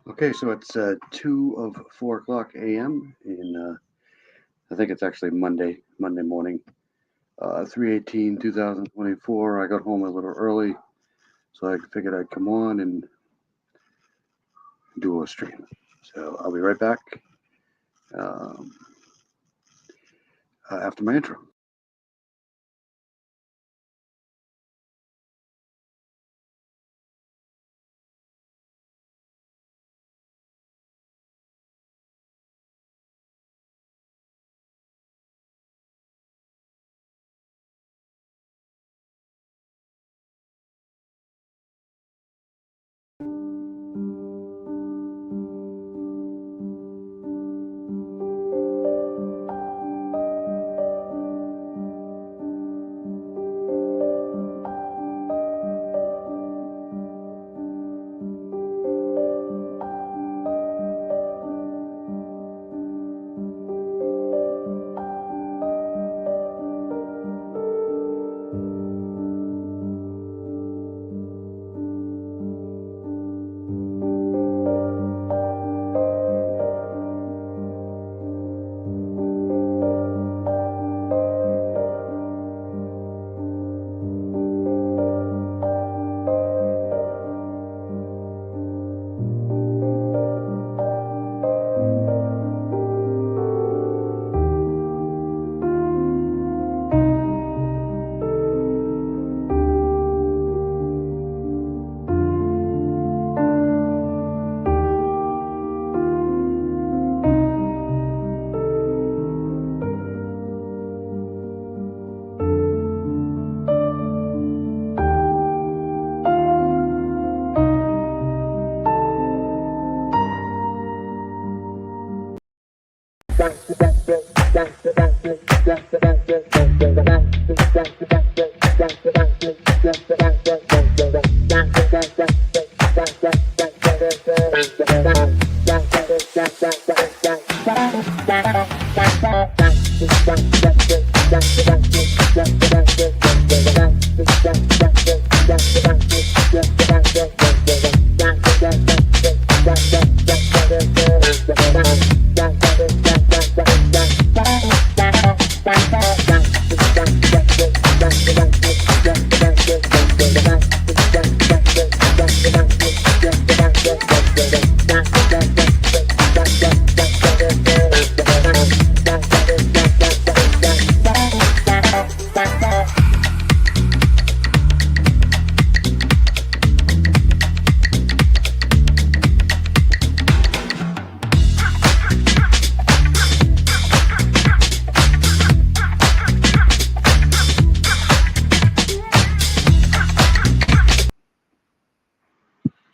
Okay, so it's 2 of 4 o'clock a.m. in I think it's actually Monday morning, 3/18/2024. I got home a little early, so I figured I'd come on and do a stream. So I'll be right back um, after my intro.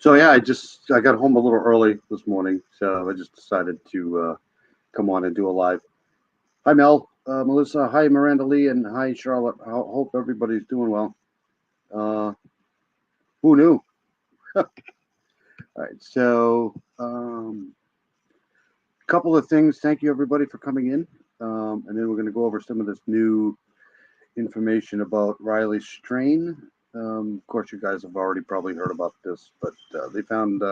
So yeah, I got home a little early this morning, so I just decided to come on and do a live. Hi Mel, Melissa, hi Miranda Lee, and hi Charlotte. I hope everybody's doing well. Uh, who knew? All right, so a couple of things. Thank you everybody for coming in, and then we're going to go over some of this new information about Riley Strain. Of course, you guys have already probably heard about this, but they found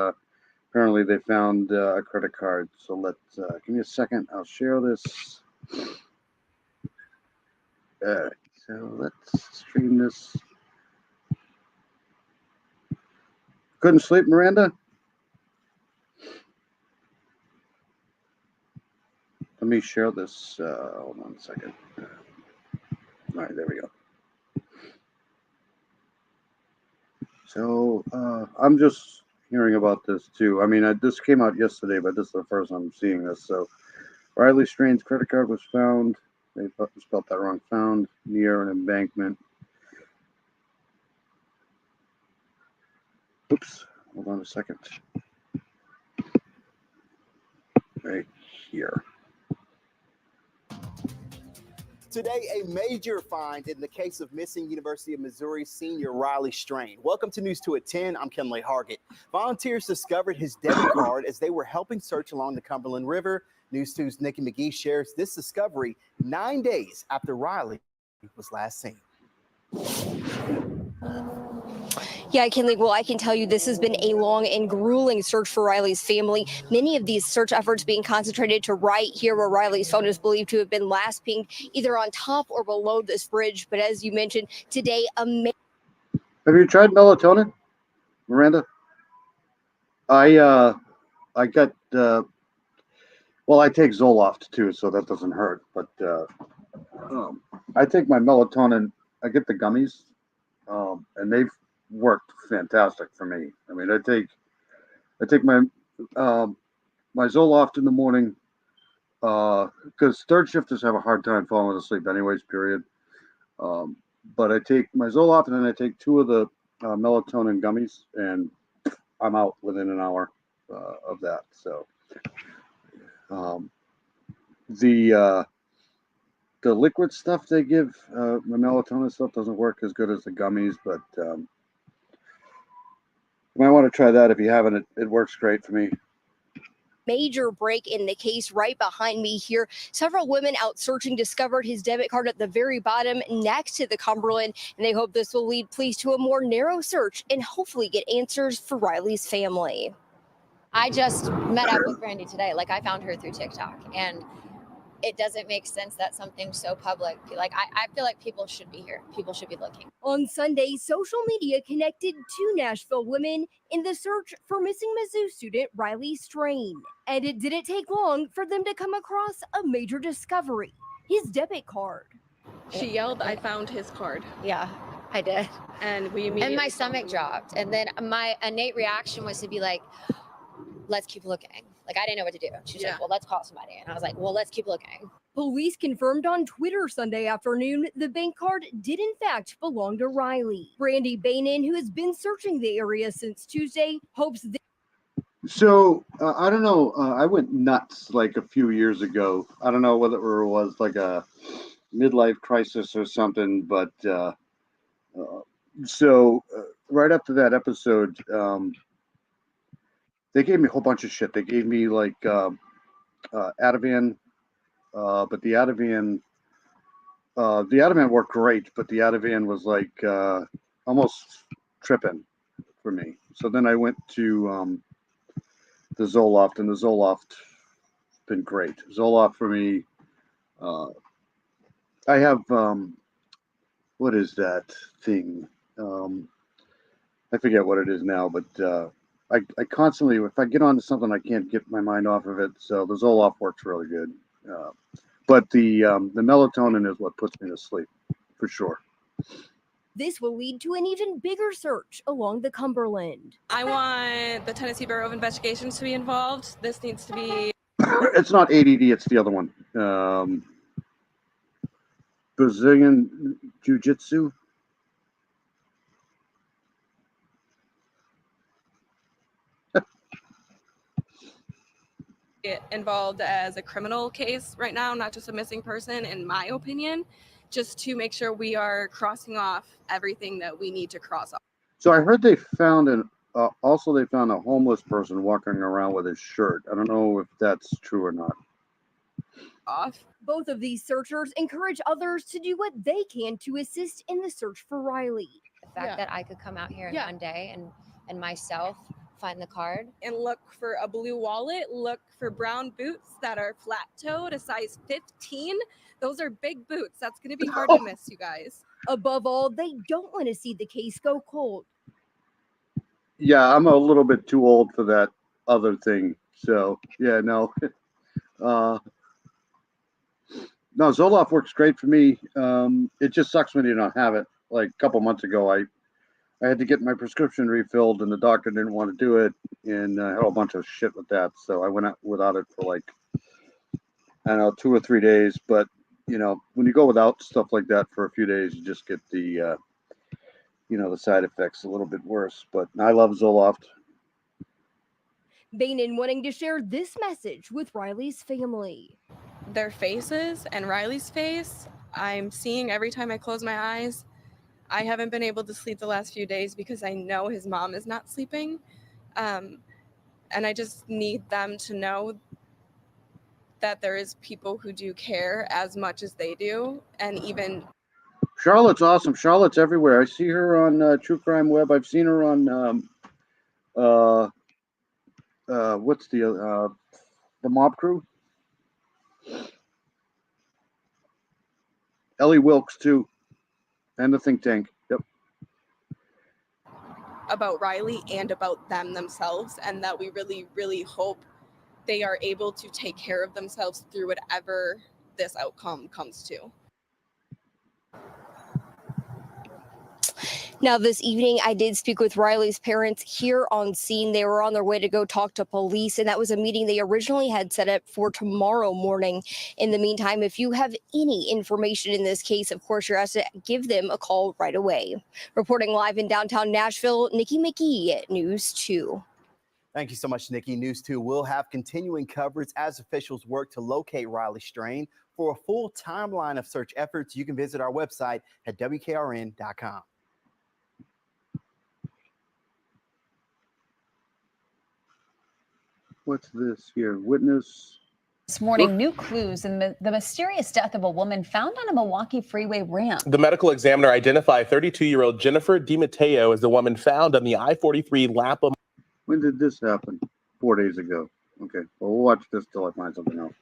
apparently they found a credit card. So let's give me a second. I'll share this. So let's stream this. Couldn't sleep, Miranda? Let me share this. Hold on a second. All right, there we go. So I'm just hearing about this too. I mean, this came out yesterday, but this is the first I'm seeing this. So Riley Strain's credit card was found. They spelled that wrong. Found near an embankment. Oops. Hold on a second. Right here. Today, a major find in the case of missing University of Missouri senior Riley Strain. Welcome to News 2 at 10. I'm Kenley Hargett. Volunteers discovered his debit card as they were helping search along the Cumberland River. News 2's Nikki McGee shares this discovery 9 days after Riley was last seen. Yeah, Kinley, well, I can tell you this has been a long and grueling search for Riley's family. Many of these search efforts being concentrated to right here where Riley's phone is believed to have been last pinged, either on top or below this bridge. But as you mentioned today, Have you tried melatonin, Miranda? I got well, I take Zoloft too, so that doesn't hurt. But I take my melatonin. I get the gummies, and they've worked fantastic for me. I mean, I take my my Zoloft in the morning because third shifters have a hard time falling asleep, anyways. Period. But I take my Zoloft and then I take two of the melatonin gummies, and I'm out within an hour of that. So the liquid stuff they give, the melatonin stuff doesn't work as good as the gummies, but you might want to try that if you haven't. It works great for me. Major break in the case right behind me here. Several women out searching discovered his debit card at the very bottom next to the Cumberland, and they hope this will lead police to a more narrow search and hopefully get answers for Riley's family. I just met up with Brandy today. Like, I found her through TikTok, and it doesn't make sense that something so public, like, I feel like people should be here. People should be looking. On Sunday, social media connected two Nashville women in the search for missing Mizzou student Riley Strain. And it didn't take long for them to come across a major discovery, his debit card. She yelled, "I found his card." Yeah, I did. And we immediately. And my stomach dropped. And then my innate reaction was to be like, let's keep looking. Like, I didn't know what to do. She's like, well, let's call somebody. And I was like, well, let's keep looking. Police confirmed on Twitter Sunday afternoon the bank card did in fact belong to Riley. Brandy Bainan, who has been searching the area since Tuesday, hopes this. So I don't know. I went nuts like a few years ago. I don't know whether it was like a midlife crisis or something, but right after that episode, they gave me a whole bunch of shit. They gave me like Ativan, but the Ativan worked great, but the Ativan was like almost tripping for me. So then I went to the Zoloft, and the Zoloft been great. Zoloft for me. I have what is that thing? I forget what it is now, but I constantly, if I get onto something, I can't get my mind off of it. So the Zoloft works really good. But the melatonin is what puts me to sleep, for sure. This will lead to an even bigger search along the Cumberland. I want the Tennessee Bureau of Investigations to be involved. This needs to be. It's not ADD, it's the other one. Brazilian Jiu-Jitsu. Involved as a criminal case right now, not just a missing person, in my opinion, just to make sure we are crossing off everything that we need to cross off. So I heard they found a homeless person walking around with his shirt. I don't know if that's true or not. Both of these searchers encourage others to do what they can to assist in the search for Riley. The fact that I could come out here in one day and myself find the card. And look for a blue wallet, look for brown boots that are flat-toed, a size 15. Those are big boots. That's going to be hard to miss, you guys. Above all, they don't want to see the case go cold. Yeah, I'm a little bit too old for that other thing. So, yeah, no. No, Zoloft works great for me. It just sucks when you don't have it. Like a couple months ago, I had to get my prescription refilled, and the doctor didn't want to do it, and I had a bunch of shit with that. So I went out without it for like, I don't know, 2 or 3 days. But, you know, when you go without stuff like that for a few days, you just get the, the side effects a little bit worse. But I love Zoloft. Bainan wanting to share this message with Riley's family. Their faces and Riley's face, I'm seeing every time I close my eyes. I haven't been able to sleep the last few days because I know his mom is not sleeping. And I just need them to know that there is people who do care as much as they do. And even Charlotte's awesome. Charlotte's everywhere. I see her on True Crime Web. I've seen her on what's the Mob Crew. Ellie Wilkes too, and the Think Tank. Yep. About Riley and about them themselves, and that we really, really hope they are able to take care of themselves through whatever this outcome comes to. Now, this evening, I did speak with Riley's parents here on scene. They were on their way to go talk to police, and that was a meeting they originally had set up for tomorrow morning. In the meantime, if you have any information in this case, of course, you're asked to give them a call right away. Reporting live in downtown Nashville, Nikki McGee, News 2. Thank you so much, Nikki. News 2 will have continuing coverage as officials work to locate Riley Strain. For a full timeline of search efforts, you can visit our website at WKRN.com. What's this here? Witness. This morning, new clues in the mysterious death of a woman found on a Milwaukee freeway ramp. The medical examiner identified 32-year-old Jennifer DiMatteo as the woman found on the I-43 Lapham. When did this happen? 4 days ago. Okay, well, we'll watch this till I find something else.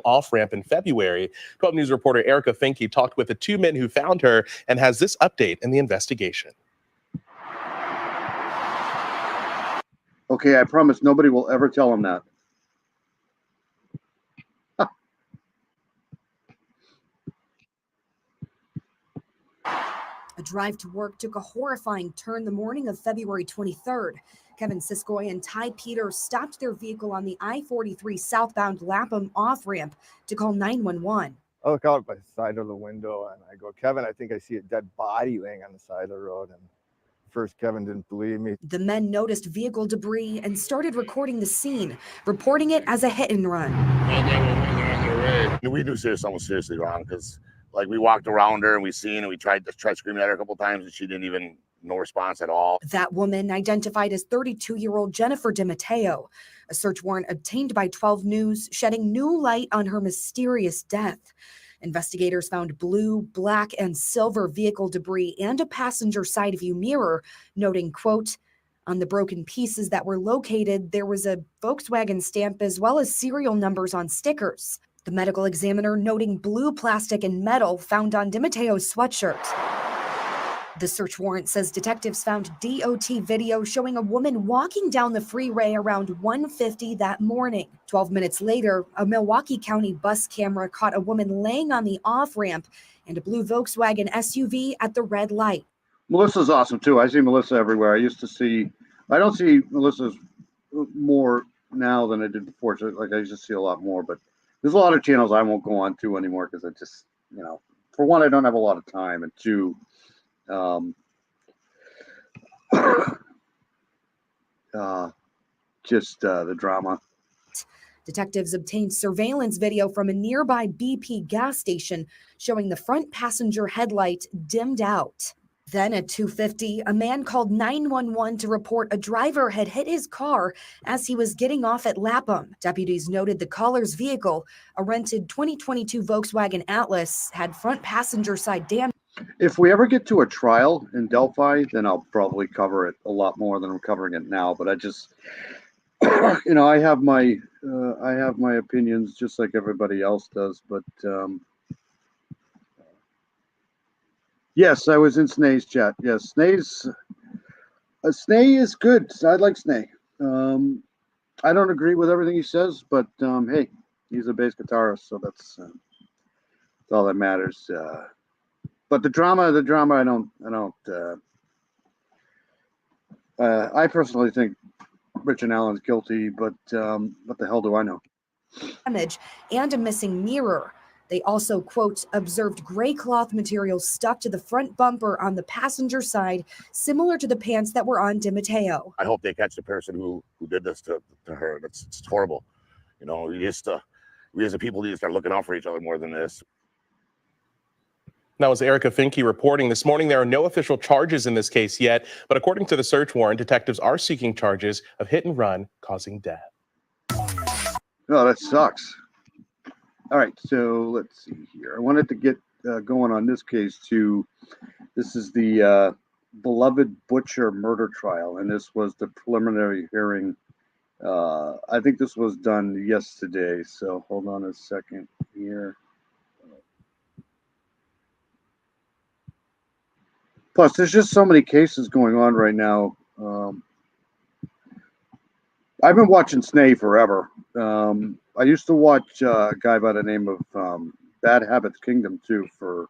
Off-ramp in February. 12 News reporter Erica Finke talked with the two men who found her and has this update in the investigation. Okay, I promise nobody will ever tell him that. A drive to work took a horrifying turn the morning of February 23rd. Kevin Siskoy and Ty Peters stopped their vehicle on the I-43 southbound Lapham off-ramp to call 911. I look out by the side of the window and I go, Kevin, I think I see a dead body laying on the side of the road. And first, Kevin didn't believe me. The men noticed vehicle debris and started recording the scene, reporting it as a hit and run. We knew something was seriously wrong because, like, we walked around her and we seen and we tried screaming at her a couple times and she didn't even, no response at all. That woman identified as 32-year-old Jennifer DiMatteo. A search warrant obtained by 12 News shedding new light on her mysterious death. Investigators found blue, black, and silver vehicle debris and a passenger side view mirror, noting, quote, on the broken pieces that were located, there was a Volkswagen stamp as well as serial numbers on stickers. The medical examiner noting blue plastic and metal found on DiMatteo's sweatshirt. The search warrant says detectives found DOT video showing a woman walking down the freeway around 1:50 that morning. 12 minutes later, a Milwaukee County bus camera caught a woman laying on the off-ramp and a blue Volkswagen SUV at the red light. Melissa's awesome too. I see Melissa everywhere. I don't see Melissa's more now than I did before. So, like, I used to see a lot more, but there's a lot of channels I won't go on to anymore because I just, for one, I don't have a lot of time, and two, the drama. Detectives obtained surveillance video from a nearby BP gas station showing the front passenger headlight dimmed out. Then at 2:50, a man called 911 to report a driver had hit his car as he was getting off at Lapham. Deputies noted the caller's vehicle, a rented 2022 Volkswagen Atlas, had front passenger side damage. If we ever get to a trial in Delphi, then I'll probably cover it a lot more than I'm covering it now. But I just, I have my opinions just like everybody else does. But yes, I was in Snay's chat. Yes, Snay is good. I like Snay. I don't agree with everything he says, but hey, he's a bass guitarist, so that's all that matters. But the drama, I personally think Richard Allen's guilty, but what the hell do I know? Damage and a missing mirror. They also, quote, observed gray cloth material stuck to the front bumper on the passenger side, similar to the pants that were on DiMatteo. I hope they catch the person who did this to her. It's horrible. We as a people need to start looking out for each other more than this. That was Erica Finke reporting. This morning, there are no official charges in this case yet, but according to the search warrant, detectives are seeking charges of hit and run causing death. Oh, that sucks. All right, so let's see here. I wanted to get going on this case too. This is the Beloved Butcher murder trial, and this was the preliminary hearing. I think this was done yesterday. So hold on a second here. Plus, there's just so many cases going on right now. I've been watching Snay forever. I used to watch a guy by the name of Bad Habits Kingdom too for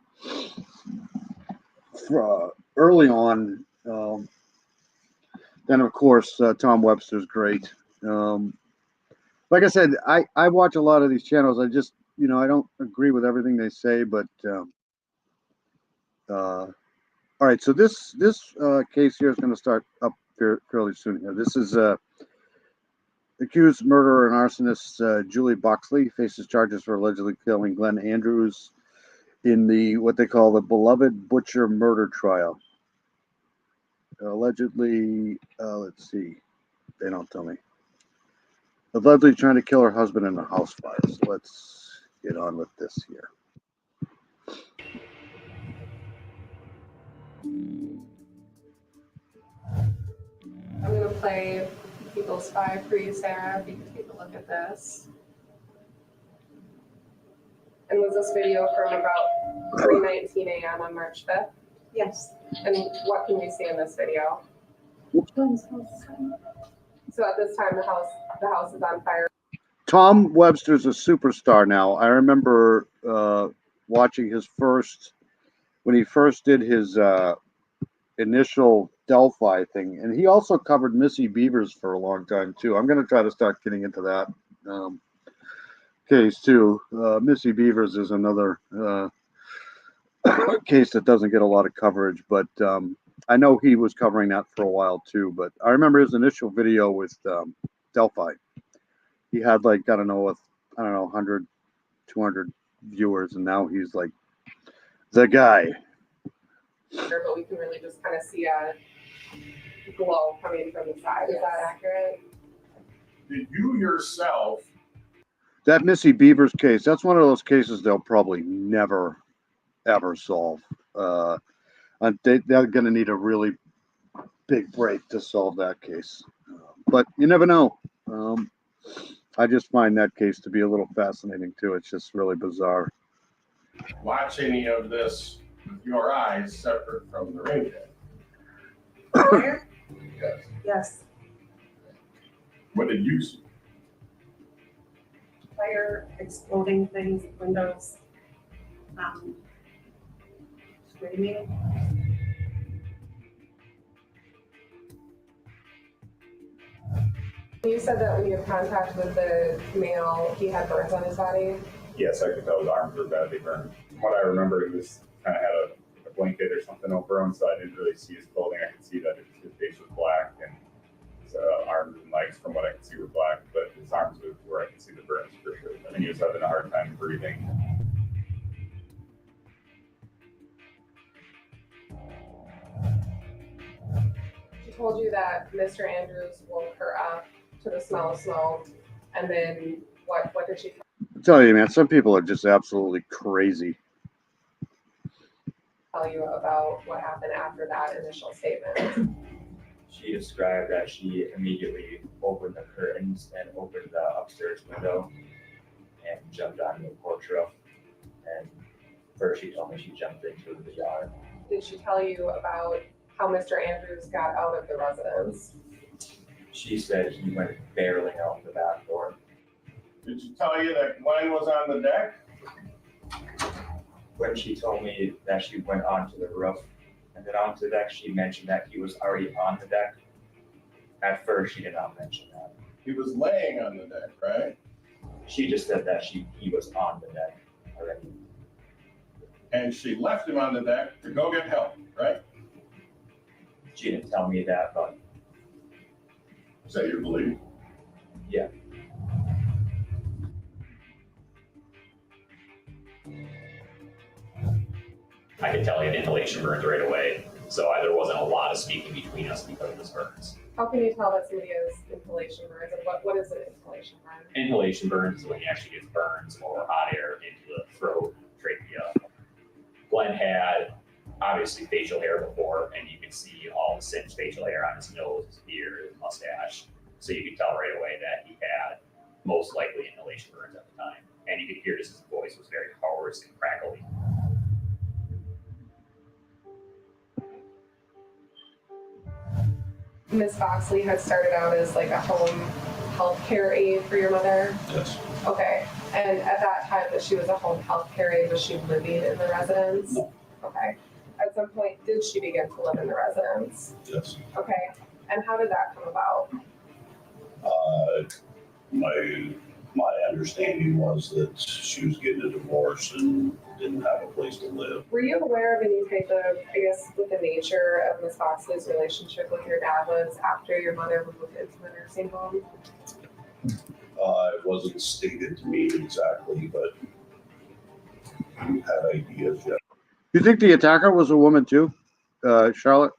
early on. Then of course Tom Webster's great. Like I said, I watch a lot of these channels. I just I don't agree with everything they say, but all right. So this case here is going to start up fairly soon here. This is accused murderer and arsonist Julie Boxley faces charges for allegedly killing Glenn Andrews in the what they call the Beloved Butcher murder trial. Allegedly, let's see, they don't tell me. Allegedly trying to kill her husband in a house fire. So let's get on with this here. I'm going to play People's Spy for you, Sarah, if you can take a look at this. And was this video from about 3:19 a.m. on March 5th? Yes. And what can you see in this video? So at this time, the house is on fire. Tom Webster's a superstar now. I remember watching his when he first did his initial Delphi thing, and he also covered Missy Beavers for a long time too. I'm going to try to start getting into that case too. Missy Beavers is another case that doesn't get a lot of coverage, but I know he was covering that for a while too. But I remember his initial video with Delphi. He had like, I don't know, 100, 200 viewers, and now he's like the guy. But we can really just kind of see a glow coming from the side. Is that accurate? Did you yourself? That Missy Beavers case, that's one of those cases they'll probably never, ever solve. They're going to need a really big break to solve that case. But you never know. I just find that case to be a little fascinating, too. It's just really bizarre. Watch any of this with your eyes separate from the ring check. Fire? Yes. Yes. What did you see? Fire, exploding things, windows, screaming. You said that when you had contact with the male, he had burns on his body? Yes, I could tell his arms were badly burned. From what I remember, he was kind of had a blanket or something over him, so I didn't really see his clothing. I could see that his face was black and his arms and legs, from what I could see, were black, but his arms were where I could see the burns for sure. I think he was having a hard time breathing. She told you that Mr. Andrews woke her up to the smell of smoke, and then what did she I tell you, man, some people are just absolutely crazy. tell you about what happened after that initial statement? She described that she immediately opened the curtains and opened the upstairs window and jumped onto the porch roof. And first she told me she jumped into the yard. Did she tell you about how Mr. Andrews got out of the residence? She said he went barreling out the back door. Did she tell you that Glenn was on the deck? When she told me that she went onto the roof and then onto the deck, she mentioned that he was already on the deck. At first, she did not mention that. He was laying on the deck, right? She just said that he was on the deck already. And she left him on the deck to go get help, right? She didn't tell me that, but. Is that your belief? Yeah. I could tell he had inhalation burns right away, so there wasn't a lot of speaking between us because of his burns. How can you tell that somebody has inhalation burns, and what is an inhalation burn? Inhalation burns is when he actually gets burns or hot air into the throat, trachea, obviously facial hair before, and you can see all the singed facial hair on his nose, his beard, his mustache. So you could tell right away that he had most likely inhalation burns at the time. And you could hear just his voice was very hoarse and crackly. Ms. Foxley had started out as like a home health care aide for your mother? Yes. Okay. And at that time that she was a home health care aide, was she living in the residence? No. Okay. At some point, did she begin to live in the residence? Yes. Okay. And how did that come about? My understanding was that she was getting a divorce and didn't have a place to live. Were you aware of any type of, I guess, what the nature of Ms. Foxley's relationship with your dad was after your mother moved into the nursing home? It wasn't stated to me exactly, but you had ideas, yeah. You think the attacker was a woman too, Charlotte?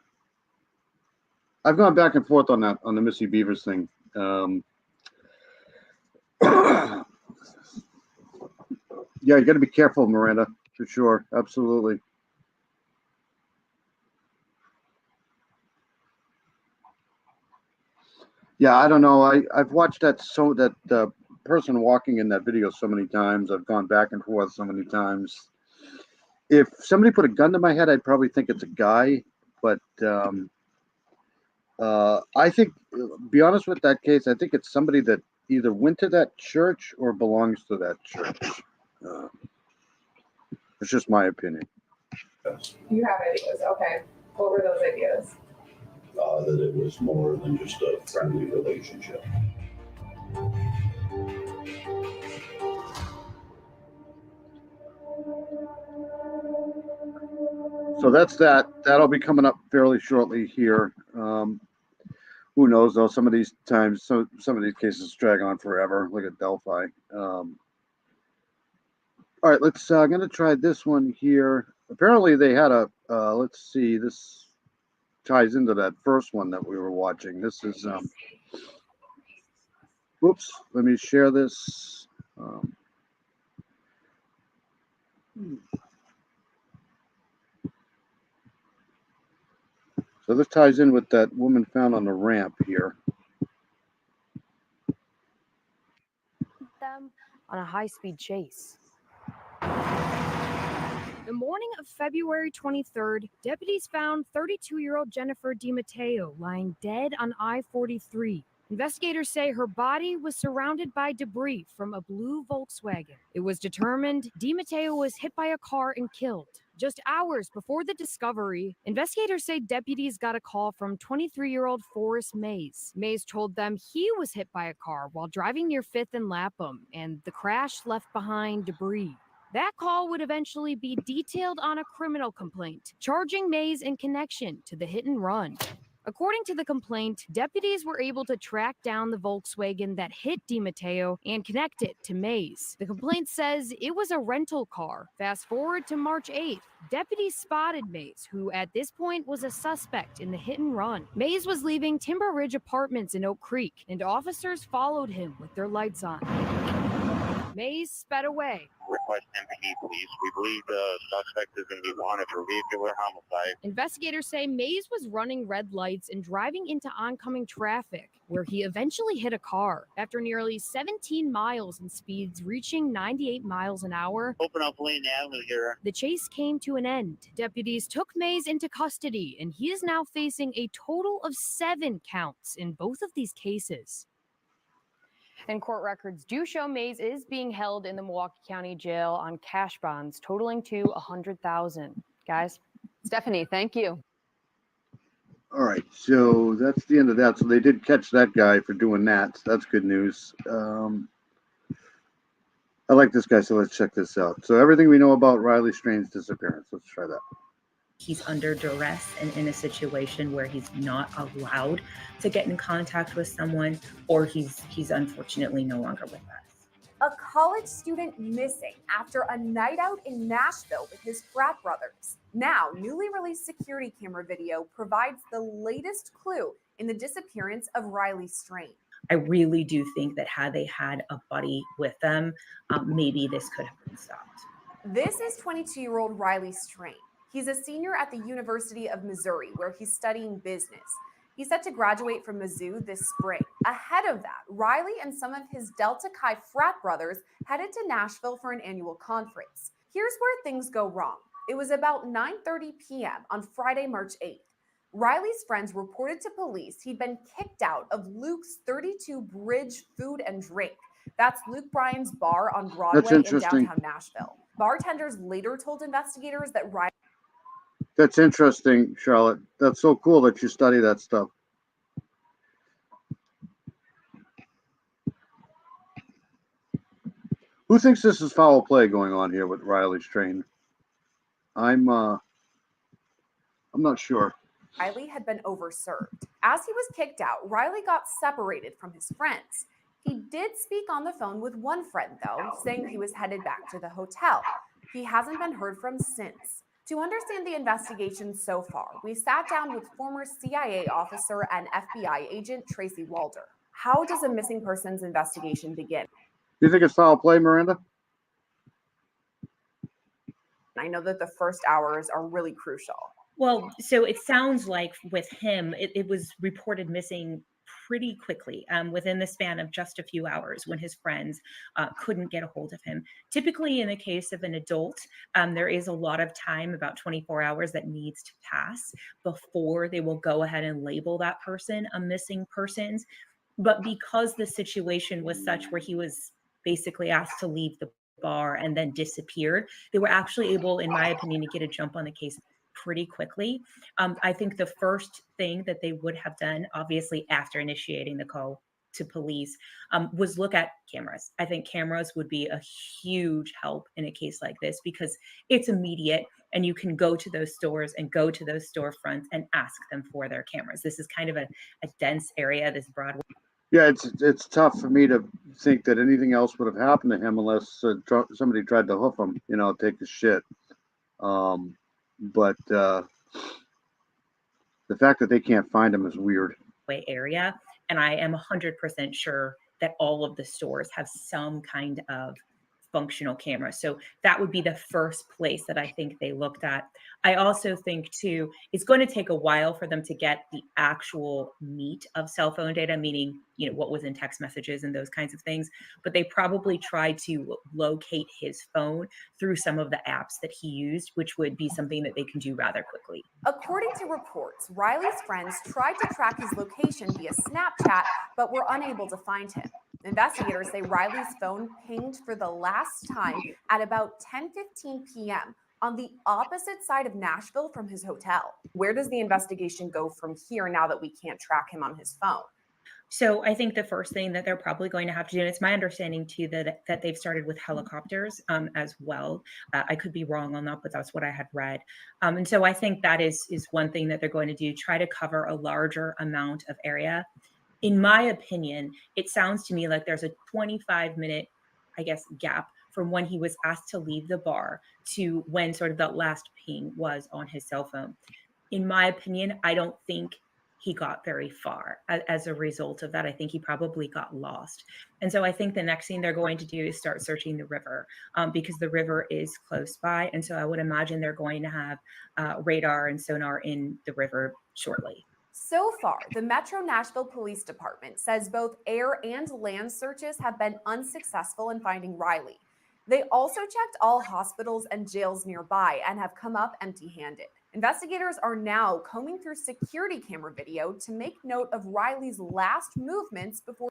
I've gone back and forth on that, on the Missy Beavers thing. Yeah, you got to be careful, Miranda, for sure. Absolutely. Yeah, I don't know. I've watched that person walking in that video so many times. I've gone back and forth so many times. If somebody put a gun to my head, I'd probably think it's a guy. But I think, be honest with that case, I think it's somebody that either went to that church or belongs to that church. It's just my opinion. You have ideas. Okay. What were those ideas? That it was more than just a friendly relationship. So that's that. That'll be coming up fairly shortly here. Who knows though? Some of these times, some of these cases drag on forever. Look at Delphi. All right, let's. I'm gonna try this one here. Apparently, they had a. Let's see. This ties into that first one that we were watching. This is. Whoops. Let me share this. So this ties in with that woman found on the ramp here. Them on a high-speed chase. The morning of February 23rd, deputies found 32-year-old Jennifer DiMatteo lying dead on I-43. Investigators say her body was surrounded by debris from a blue Volkswagen. It was determined DiMatteo was hit by a car and killed. Just hours before the discovery, investigators say deputies got a call from 23-year-old Forrest Mays. Mays told them he was hit by a car while driving near 5th and Lapham, and the crash left behind debris. That call would eventually be detailed on a criminal complaint, charging Mays in connection to the hit and run. According to the complaint, deputies were able to track down the Volkswagen that hit DiMatteo and connect it to Mays. The complaint says it was a rental car. Fast forward to March 8th, deputies spotted Mays, who at this point was a suspect in the hit and run. Mays was leaving Timber Ridge Apartments in Oak Creek, and officers followed him with their lights on. Mays sped away. Request MPD police. We believe the suspect is going to be wanted for vehicular homicide. Investigators say Mays was running red lights and driving into oncoming traffic, where he eventually hit a car. After nearly 17 miles in speeds reaching 98 miles an hour, Open up Lane Avenue here. the chase came to an end. Deputies took Mays into custody, and he is now facing a total of 7 counts in both of these cases. And court records do show Mays is being held in the Milwaukee County Jail on cash bonds totaling to $100,000. Guys, Stephanie, thank you. All right, so that's the end of that. So they did catch that guy for doing that. So that's good news. I like this guy, so let's check this out. So everything we know about Riley Strain's disappearance. Let's try that. He's under duress and in a situation where he's not allowed to get in contact with someone, or he's unfortunately no longer with us. A college student missing after a night out in Nashville with his frat brothers. Now, newly released security camera video provides the latest clue in the disappearance of Riley Strain. I really do think that had they had a buddy with them, maybe this could have been stopped. This is 22-year-old Riley Strain. He's a senior at the University of Missouri, where he's studying business. He's set to graduate from Mizzou this spring. Ahead of that, Riley and some of his Delta Chi frat brothers headed to Nashville for an annual conference. Here's where things go wrong. It was about 9:30 p.m. on Friday, March 8th. Riley's friends reported to police he'd been kicked out of Luke's 32 Bridge Food and Drink. That's Luke Bryan's bar on Broadway in downtown Nashville. Bartenders later told investigators that Riley. That's interesting, Charlotte. That's so cool that you study that stuff. Who thinks this is foul play going on here with Riley's train? I'm not sure. Riley had been overserved. As he was kicked out, Riley got separated from his friends. He did speak on the phone with one friend, though, saying he was headed back to the hotel. He hasn't been heard from since. To understand the investigation so far, we sat down with former CIA officer and FBI agent Tracy Walder. How does a missing persons investigation begin? Do you think it's foul play, Miranda? I know that the first hours are really crucial. Well, so it sounds like with him, it was reported missing pretty quickly, within the span of just a few hours, when his friends couldn't get a hold of him. Typically, in the case of an adult, there is a lot of time, about 24 hours, that needs to pass before they will go ahead and label that person a missing persons. But because the situation was such where he was basically asked to leave the bar and then disappeared, they were actually able, in my opinion, to get a jump on the case pretty quickly. I think the first thing that they would have done, obviously after initiating the call to police, was look at cameras. I think cameras would be a huge help in a case like this because it's immediate and you can go to those stores and go to those storefronts and ask them for their cameras. This is kind of a dense area, this Broadway. Yeah, it's tough for me to think that anything else would have happened to him unless somebody tried to hoof him, take his shit. But the fact that they can't find him is weird. Area, and I am 100% sure that all of the stores have some kind of functional camera. So that would be the first place that I think they looked at. I also think too, it's going to take a while for them to get the actual meat of cell phone data, meaning, what was in text messages and those kinds of things. But they probably tried to locate his phone through some of the apps that he used, which would be something that they can do rather quickly. According to reports, Riley's friends tried to track his location via Snapchat, but were unable to find him. Investigators say Riley's phone pinged for the last time at about 10:15 p.m. on the opposite side of Nashville from his hotel. Where does the investigation go from here now that we can't track him on his phone? So I think the first thing that they're probably going to have to do, and it's my understanding too that they've started with helicopters as well. I could be wrong on that, but that's what I had read. And so I think that is one thing that they're going to do, try to cover a larger amount of area. In my opinion, it sounds to me like there's a 25-minute, gap from when he was asked to leave the bar to when sort of that last ping was on his cell phone. In my opinion, I don't think he got very far as a result of that. I think he probably got lost. And so I think the next thing they're going to do is start searching the river because the river is close by. And so I would imagine they're going to have radar and sonar in the river shortly. So far, the Metro Nashville Police Department says both air and land searches have been unsuccessful in finding Riley. They also checked all hospitals and jails nearby and have come up empty-handed. Investigators are now combing through security camera video to make note of Riley's last movements before.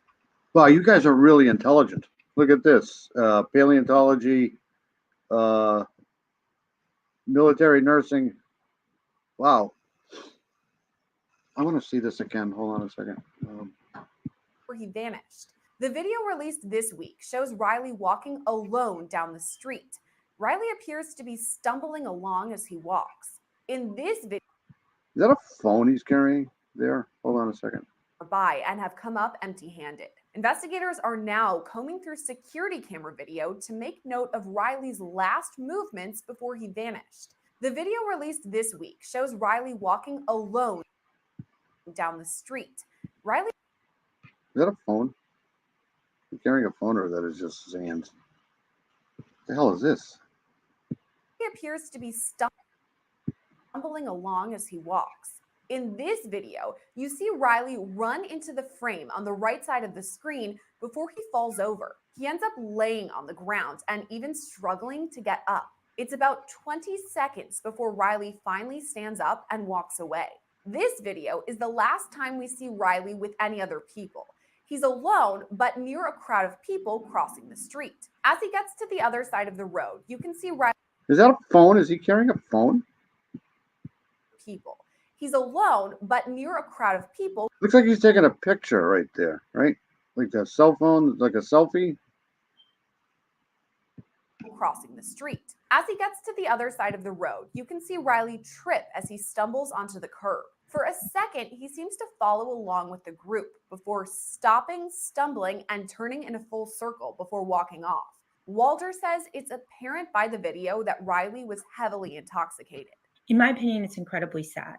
Wow, you guys are really intelligent. Look at this. Paleontology, military nursing. Wow. I want to see this again. Hold on a second. Where he vanished. The video released this week shows Riley walking alone down the street. Riley appears to be stumbling along as he walks. In this video, is that a phone he's carrying there? Hold on a second. By and have come up empty-handed. Investigators are now combing through security camera video to make note of Riley's last movements before he vanished. The video released this week shows Riley walking alone down the street. Riley. Is that a phone? He's carrying a phone, or that is just his hands? What the hell is this? He appears to be stumbling. stumbling along as he walks. In this video, you see Riley run into the frame on the right side of the screen before he falls over. He ends up laying on the ground and even struggling to get up. It's about 20 seconds before Riley finally stands up and walks away. This video is the last time we see Riley with any other people. He's alone, but near a crowd of people crossing the street. As he gets to the other side of the road, you can see Riley. Is that a phone? Is he carrying a phone? People. He's alone, but near a crowd of people. Looks like he's taking a picture right there, right? Like a cell phone, like a selfie. Crossing the street. As he gets to the other side of the road, you can see Riley trip as he stumbles onto the curb. For a second, he seems to follow along with the group before stopping, stumbling, and turning in a full circle before walking off. Walter says it's apparent by the video that Riley was heavily intoxicated. In my opinion, it's incredibly sad.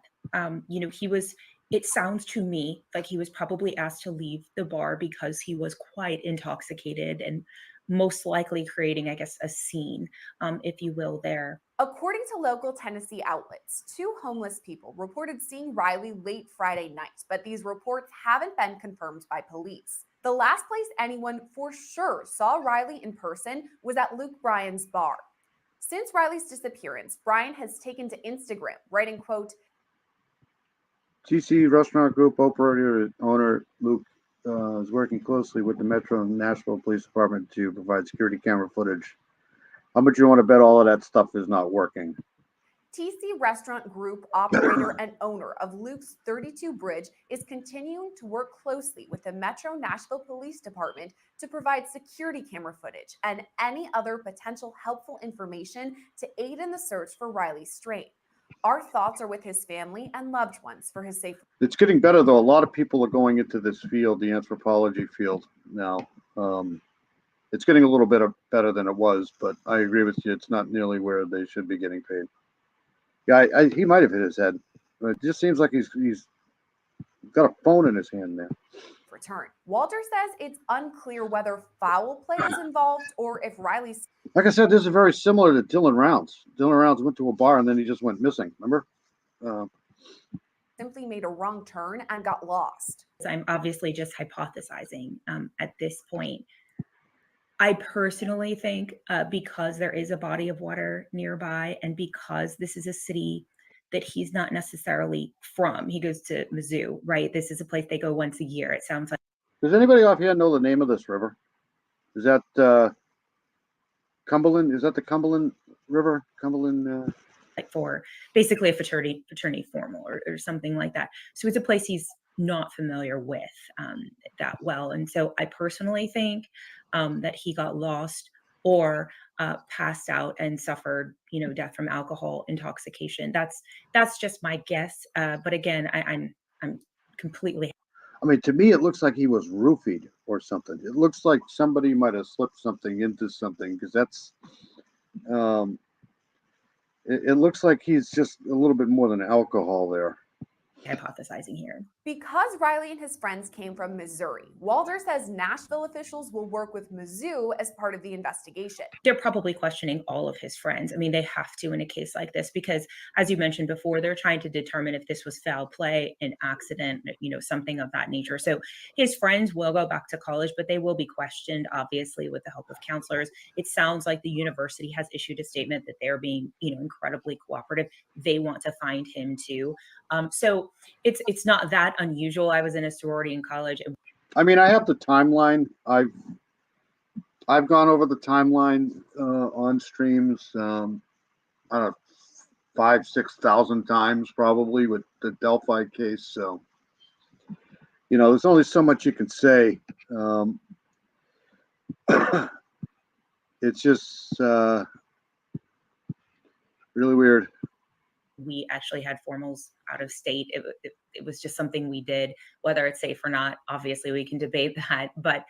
It sounds to me like he was probably asked to leave the bar because he was quite intoxicated and most likely creating, I guess, a scene, if you will, there. According to local Tennessee outlets, 2 homeless people reported seeing Riley late Friday night, but these reports haven't been confirmed by police. The last place anyone for sure saw Riley in person was at Luke Bryan's bar. Since Riley's disappearance, Bryan has taken to Instagram, writing, quote, TC Restaurant Group operator owner Luke is working closely with the Metro Nashville Police Department to provide security camera footage. How much you want to bet all of that stuff is not working? TC Restaurant Group operator and owner of Luke's 32 Bridge is continuing to work closely with the Metro Nashville Police Department to provide security camera footage and any other potential helpful information to aid in the search for Riley Strain. Our thoughts are with his family and loved ones for his safety. It's getting better, though. A lot of people are going into this field, the anthropology field, now. It's getting a little bit better than it was, but I agree with you. It's not nearly where they should be getting paid. Yeah, he might have hit his head. But it just seems like he's got a phone in his hand there. Return. Walter says it's unclear whether foul play is involved or if Riley's. Like I said, this is very similar to Dylan Rounds. Dylan Rounds went to a bar and then he just went missing. Remember? Simply made a wrong turn and got lost. I'm obviously just hypothesizing at this point. I personally think because there is a body of water nearby and because this is a city that he's not necessarily from, he goes to Mizzou, right? This is a place they go once a year. It sounds like. Does anybody off here know the name of this river? Is that Cumberland? Is that the Cumberland River? Cumberland? Like for basically a fraternity formal or something like that. So it's a place he's not familiar with that well. And so I personally think that he got lost or passed out and suffered, death from alcohol intoxication. That's just my guess. But again, I'm completely. I mean, to me, it looks like he was roofied or something. It looks like somebody might have slipped something into something because that's. It looks like he's just a little bit more than alcohol there. Hypothesizing here. Because Riley and his friends came from Missouri, Walter says Nashville officials will work with Mizzou as part of the investigation. They're probably questioning all of his friends. I mean, they have to in a case like this because, as you mentioned before, they're trying to determine if this was foul play, an accident, something of that nature. So his friends will go back to college, but they will be questioned, obviously, with the help of counselors. It sounds like the university has issued a statement that they're being, incredibly cooperative. They want to find him too. So it's not that unusual. I was in a sorority in college. I mean, I have the timeline. I've gone over the timeline on streams. I don't know, 5,000-6,000 times probably with the Delphi case. So, there's only so much you can say. It's just really weird. We actually had formals out of state. It was just something we did, whether it's safe or not. Obviously, we can debate that, but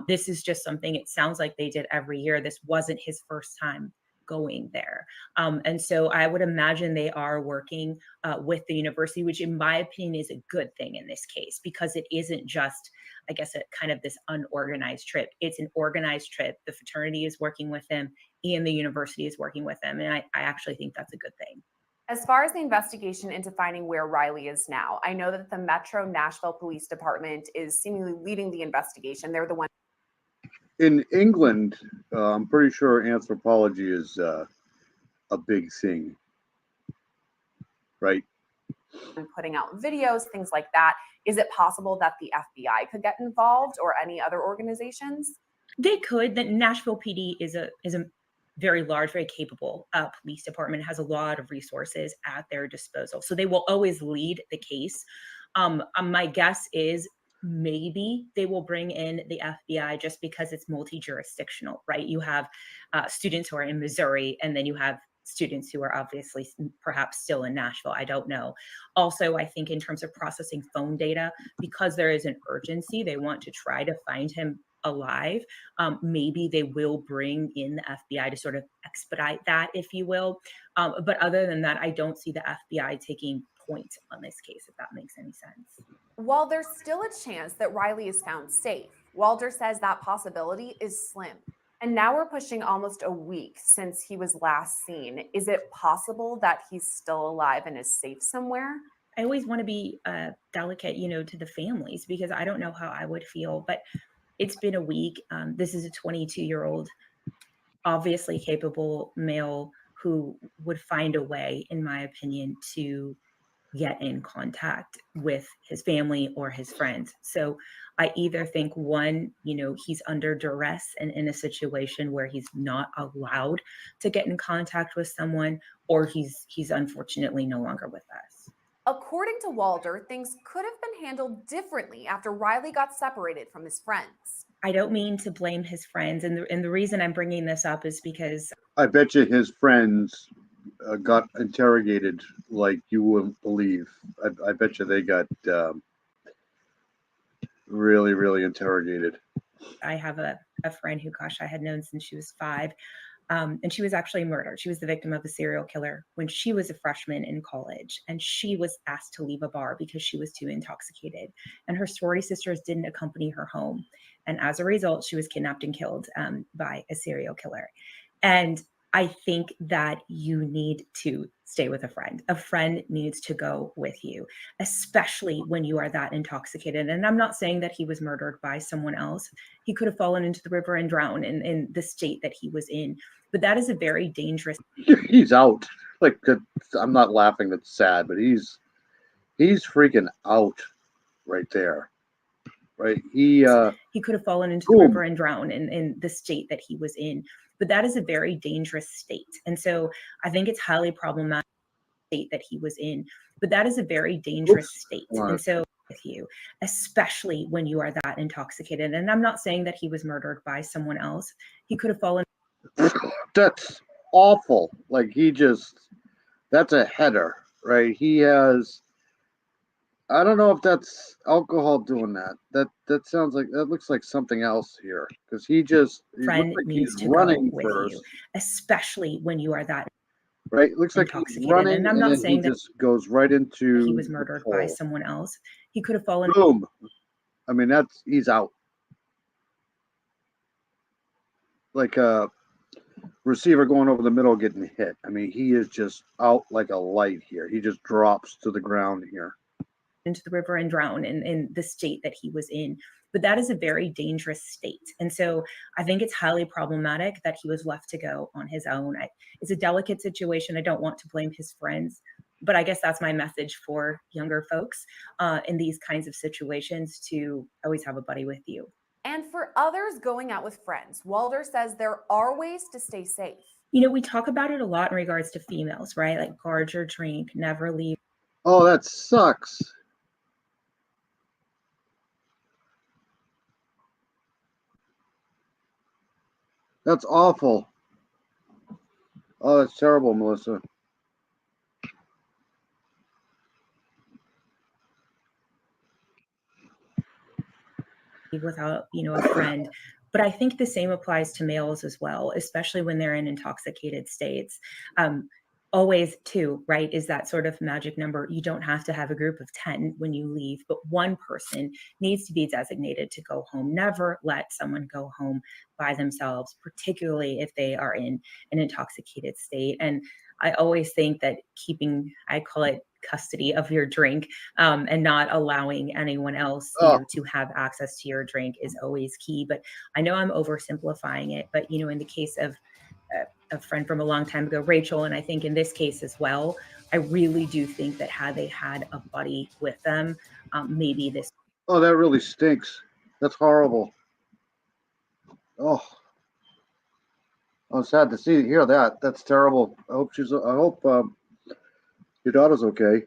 this is just something it sounds like they did every year. This wasn't his first time going there. And so I would imagine they are working with the university, which in my opinion is a good thing in this case, because it isn't just, I guess, a kind of this unorganized trip. It's an organized trip. The fraternity is working with them and the university is working with them. And I actually think that's a good thing. As far as the investigation into finding where Riley is now, I know that the Metro Nashville Police Department is seemingly leading the investigation. They're the one In England, I'm pretty sure anthropology is a big thing, right? putting out videos, things like that. Is it possible that the FBI could get involved or any other organizations? They could. The Nashville PD is a very large, very capable police department, has a lot of resources at their disposal. So they will always lead the case. My guess is maybe they will bring in the FBI just because it's multi-jurisdictional, right? You have students who are in Missouri, and then you have students who are obviously perhaps still in Nashville. I don't know. Also, I think in terms of processing phone data, because there is an urgency, they want to try to find him alive. Maybe they will bring in the FBI to sort of expedite that, if you will. But other than that, I don't see the FBI taking point on this case, if that makes any sense. While there's still a chance that Riley is found safe, Walder says that possibility is slim. And now we're pushing almost a week since he was last seen. Is it possible that he's still alive and is safe somewhere? I always want to be delicate, to the families, because I don't know how I would feel, but it's been a week. This is a 22-year-old, obviously capable male who would find a way, in my opinion, to get in contact with his family or his friends. So I either think, one, he's under duress and in a situation where he's not allowed to get in contact with someone, or he's unfortunately no longer with us. According to Walder, things could have been handled differently after Riley got separated from his friends. I don't mean to blame his friends. And the reason I'm bringing this up is because I bet you his friends got interrogated like you wouldn't believe. I bet you they got really, really interrogated. I have a friend who, I had known since she was 5. And she was actually murdered. She was the victim of a serial killer when she was a freshman in college. And she was asked to leave a bar because she was too intoxicated. And her sorority sisters didn't accompany her home. And as a result, she was kidnapped and killed by a serial killer. And I think that you need to stay with a friend. A friend needs to go with you, especially when you are that intoxicated. And I'm not saying that he was murdered by someone else. He could have fallen into the river and drowned in the state that he was in. But that is a very dangerous. He's out. Like, I'm not laughing. That's sad, but he's freaking out right there. Right? He could have fallen into the river and drowned in the state that he was in. But that is a very dangerous state. And so I think it's highly problematic state that he was in. But that is a very dangerous state. And so with you, especially when you are that intoxicated. And I'm not saying that he was murdered by someone else. He could have fallen. That's awful. Like, that's a header, right? He has, I don't know if that's alcohol doing that. That sounds like, that looks like something else here, because he friend like needs he's to running go with first, you, especially when you are that right? It looks like he's running, and I'm not saying he that just goes right into. he was murdered by someone else. He could have fallen. Boom. I mean, he's out. Like a receiver going over the middle getting hit. I mean, he is just out like a light here. He just drops to the ground here. Into the river and drown in the state that he was in. But that is a very dangerous state. And so I think it's highly problematic that he was left to go on his own. It's a delicate situation. I don't want to blame his friends, but I guess that's my message for younger folks in these kinds of situations, to always have a buddy with you. And for others going out with friends, Walder says there are ways to stay safe. We talk about it a lot in regards to females, right? Like, guard your drink, never leave. Oh, that sucks. That's awful. Oh, that's terrible, Melissa. Without, a friend. But I think the same applies to males as well, especially when they're in intoxicated states. Always, too, right, is that sort of magic number. You don't have to have a group of 10 when you leave, but one person needs to be designated to go home. Never let someone go home by themselves, particularly if they are in an intoxicated state. And I always think that keeping, I call it custody of your drink, and not allowing anyone else to have access to your drink is always key. But I know I'm oversimplifying it, but in the case of a friend from a long time ago, Rachel, and I think in this case as well, I really do think that had they had a buddy with them, maybe this. Oh, that really stinks. That's horrible. Oh, I'm sad to hear that. That's terrible. I hope your daughter's okay.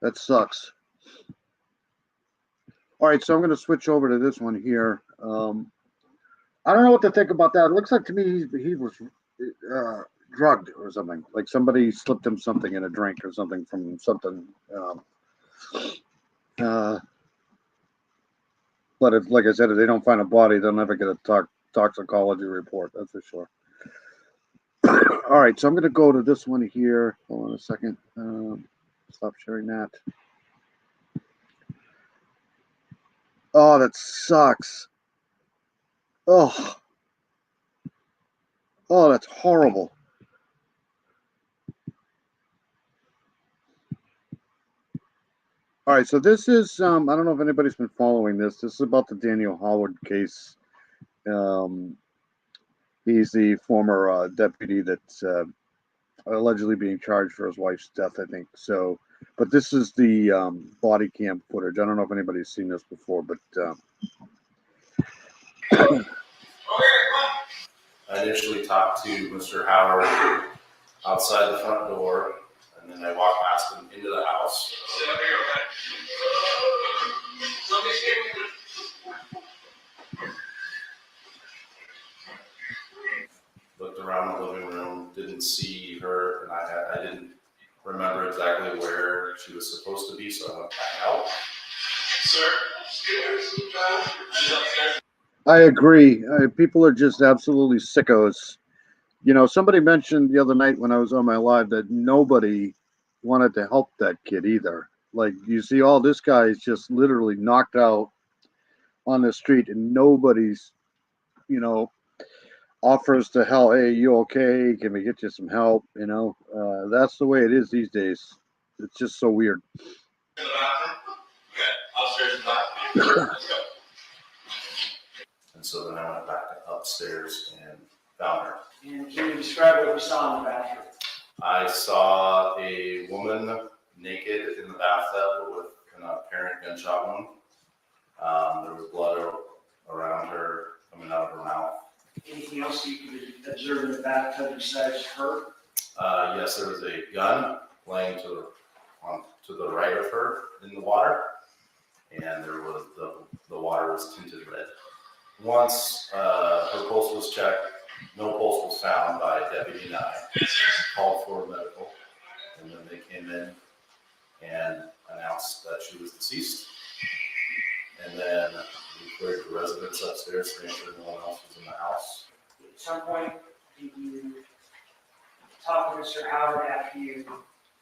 That sucks. All right, so I'm going to switch over to this one here. I don't know what to think about that. It looks like to me he was drugged or something. Like somebody slipped him something in a drink or something from something. But if, like I said, if they don't find a body, they'll never get a toxicology report. That's for sure. All right, so I'm going to go to this one here. Hold on a second. Stop sharing that. Oh, that sucks. Oh, that's horrible. All right, so this is, I don't know if anybody's been following this. This is about the Daniel Howard case. He's the former deputy that's allegedly being charged for his wife's death, I think. So, but this is the body cam footage. I don't know if anybody's seen this before, but I initially talked to Mr. Howard outside the front door, and then I walked past him into the house. Looked around the living room, didn't see her, and I didn't remember exactly where she was supposed to be, so I went back out. Sir, I agree. People are just absolutely sickos. Somebody mentioned the other night when I was on my live that nobody wanted to help that kid either. Like, you see all this guy is just literally knocked out on the street and nobody's, offers to help. Hey, you okay? Can we get you some help? That's the way it is these days. It's just so weird. And so then I went back upstairs and found her. And can you describe what you saw in the bathroom? I saw a woman naked in the bathtub with an apparent gunshot wound. There was blood around her coming out of her mouth. Anything else you could observe in the bathtub besides her? Yes, there was a gun laying to the right of her in the water, and there was the water was tinted red. Once her pulse was checked, no pulse was found by Deputy Nye. Called for medical, and then they came in and announced that she was deceased. And then we cleared the residents upstairs to make sure no one else was in the house. At some point, did you talk to Mr. Howard after you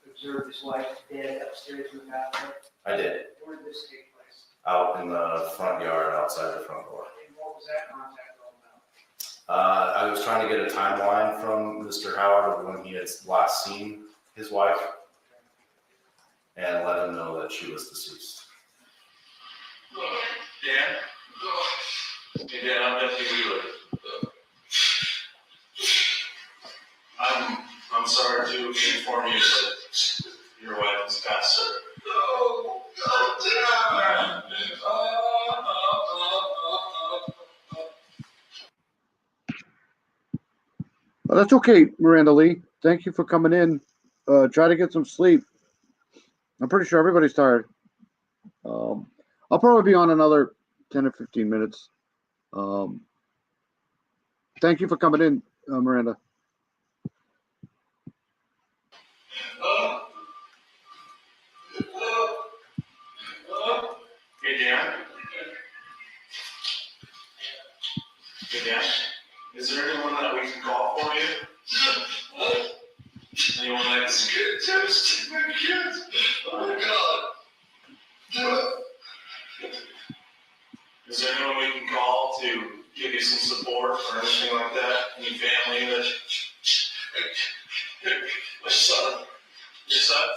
observed his wife dead upstairs in the bathtub? I did. Where did this take place? Out in the front yard outside the front door. And what was that contact all about? I was trying to get a timeline from Mr. Howard of when he had last seen his wife and let him know that she was deceased. Dan? Hey, Dan, I'm Deputy Wheeler. I'm sorry to inform you that your wife has passed, sir. No, God damn. Well, that's okay, Miranda Lee. Thank you for coming in. Try to get some sleep. I'm pretty sure everybody's tired. I'll probably be on another 10 or 15 minutes. Thank you for coming in, Miranda. Hey, Dan. Hey, Dan. Is there anyone that we can call for you? Anyone that can just take my kids? Oh my God. Is there anyone we can call to give you some support or anything like that? Any family that My son. Your son?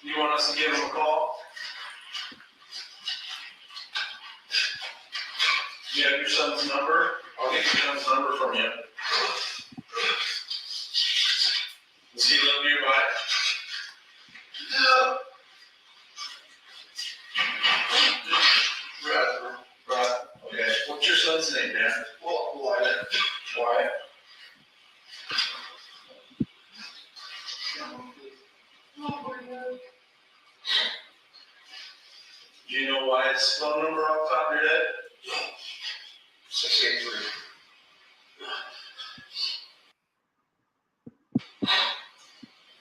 You want us to give him a call? You have your son's number? I'll get your son's number from you. Does he live nearby? Yeah. Brad. Okay. What's your son's name, man? Wyatt. Wyatt. Do you know Wyatt's phone number off the top of your head? 683.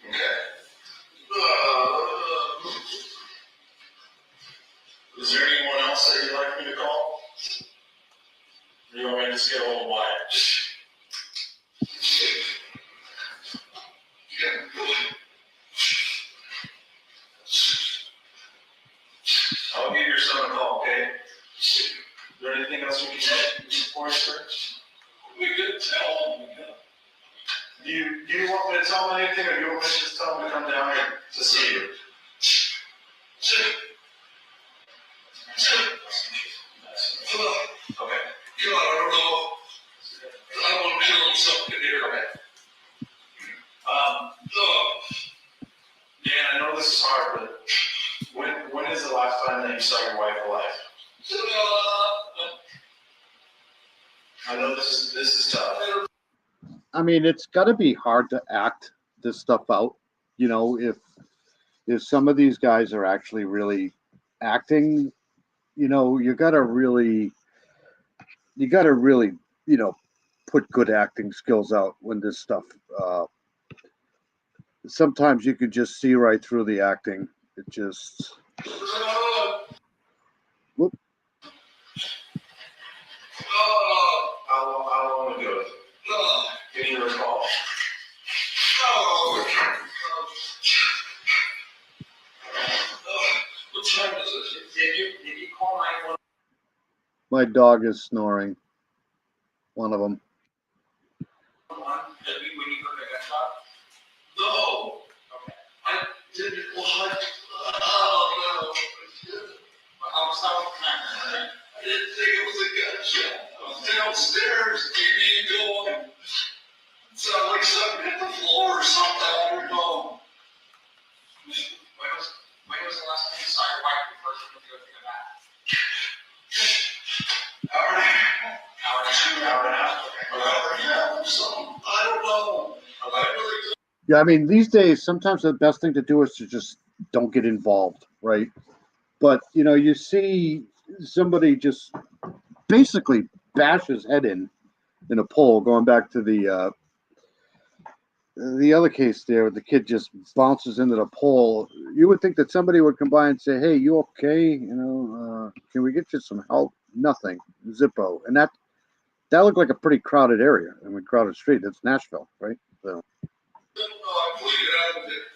Okay. Is there anyone else that you'd like me to call? Or do you want me to just get a hold of Wyatt? I'll give your son a call, okay? Is there anything else we can do for you, sir? We could tell him. Do you want me to tell him anything, or do you want me to just tell him to come down here to see you? Okay. God, I don't know. I don't want to kill himself in here. Okay. Dan, I know this is hard, but when is the last time that you saw your wife alive? I know this is tough. I mean, it's got to be hard to act this stuff out. You know, if some of these guys are actually really acting, you know, you got to really, you know, put good acting skills out when this stuff. Sometimes you could just see right through the acting. It just. Whoop. How long ago? Can you recall? What time is it? Did you call 911? My dog is snoring. One of them. When you heard the gunshot? No. Okay. I didn't. What? Oh no. I was out of time. I didn't think it was a gunshot. I was downstairs, TV going. It sounded like something hit the floor or something. I don't know. When was the last time you saw your wife in person with you in the back? Hour and a half. Hour and a half. I don't know. I really don't. Yeah, I mean, these days, sometimes the best thing to do is to just don't get involved, right? But, you know, you see somebody just basically bash his head in a pole, going back to the other case there, the kid just bounces into the pole. You would think that somebody would come by and say, hey, you okay? You know, can we get you some help? Nothing. Zippo. And that looked like a pretty crowded area. I mean, crowded street. That's Nashville, right? So.